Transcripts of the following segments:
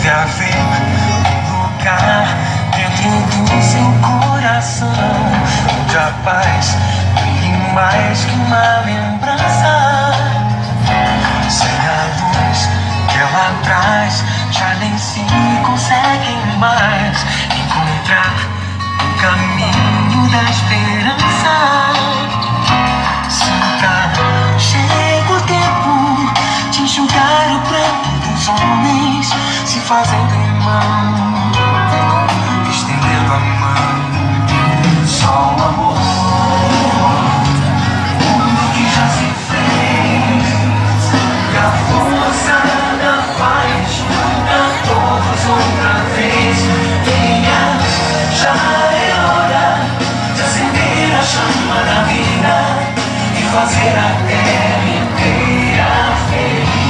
Pode haver um lugar dentro do seu coração onde a paz brilhe mais que uma lembrança. Sem a luz que ela traz, já nem se consegue mais encontrar o caminho da esperança. Sinta, chega o tempo de enxugar o pranto dos homens, se fazendo irmão, estendendo a mão. Só o amor, tudo que já se fez, e a força da paz junta todos outra vez. Venha, já é hora de acender a chama da vida e fazer a terra inteira feliz.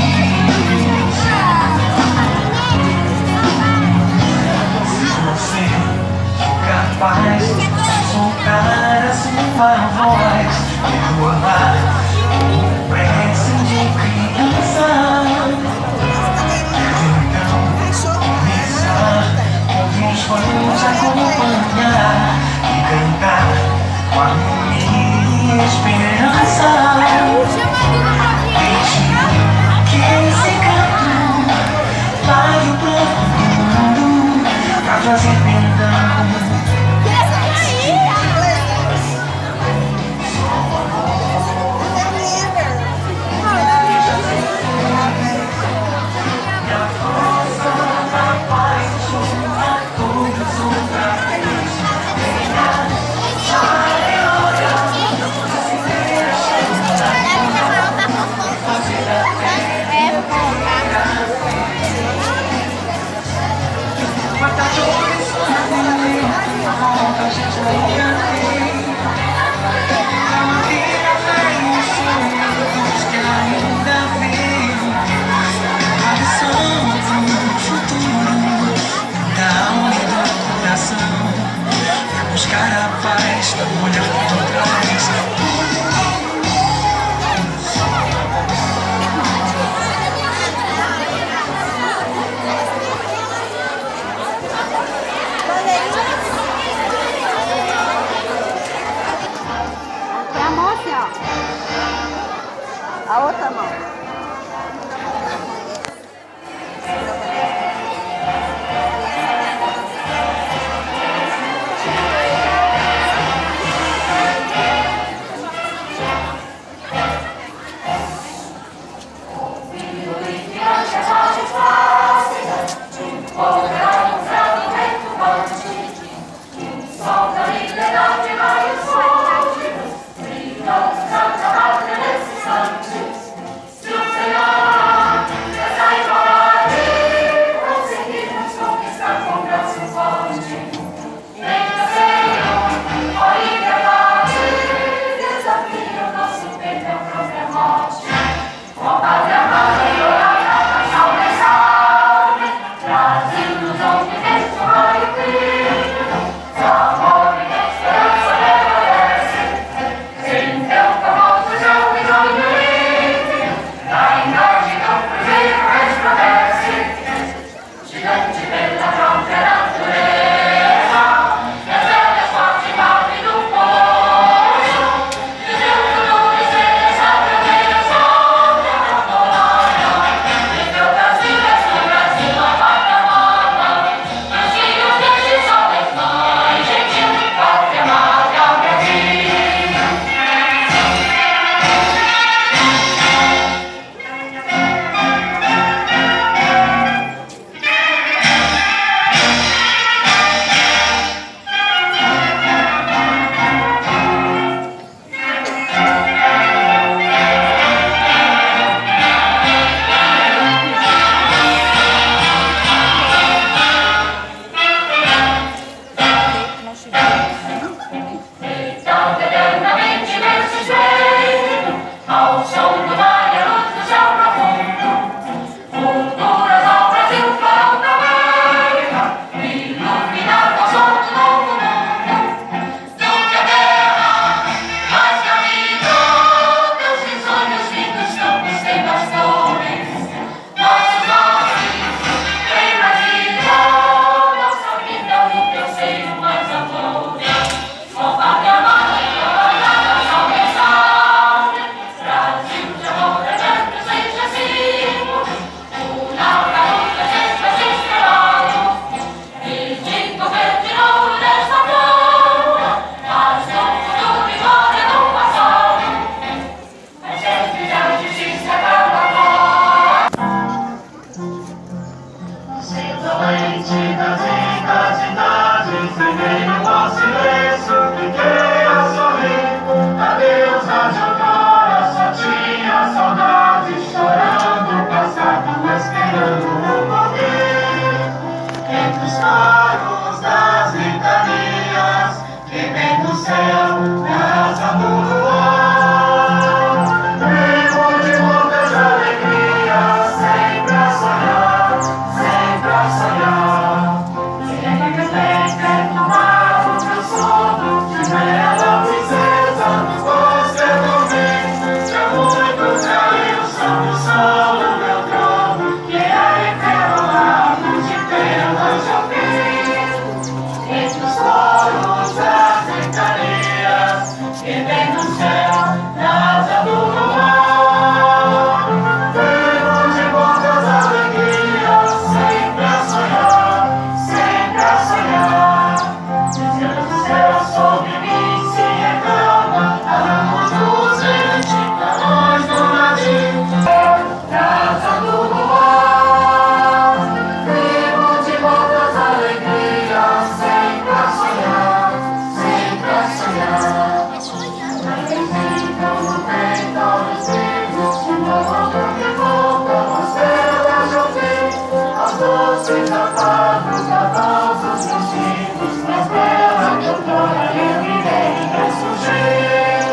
doces afados, todos os vestidos, mais bela que outrora eu irei ressurgir.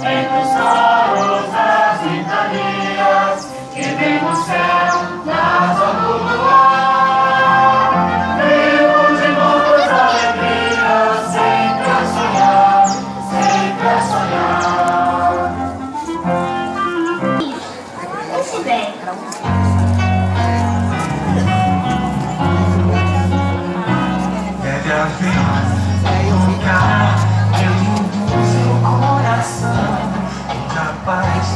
Entre os coros, as litanias que vem do céu, na asa do luar. Vivo de muitas alegrias, sempre a sonhar, sempre a sonhar. Esse bem. Deve haver um lugar dentro do seu coração, muita paz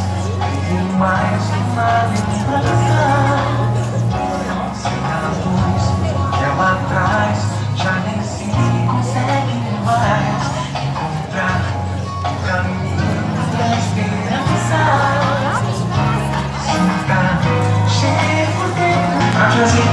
e mais uma meditação. Sem a luz que ela traz, já nem se consegue mais encontrar o caminho da esperança. Ficar cheio por dentro pra trazer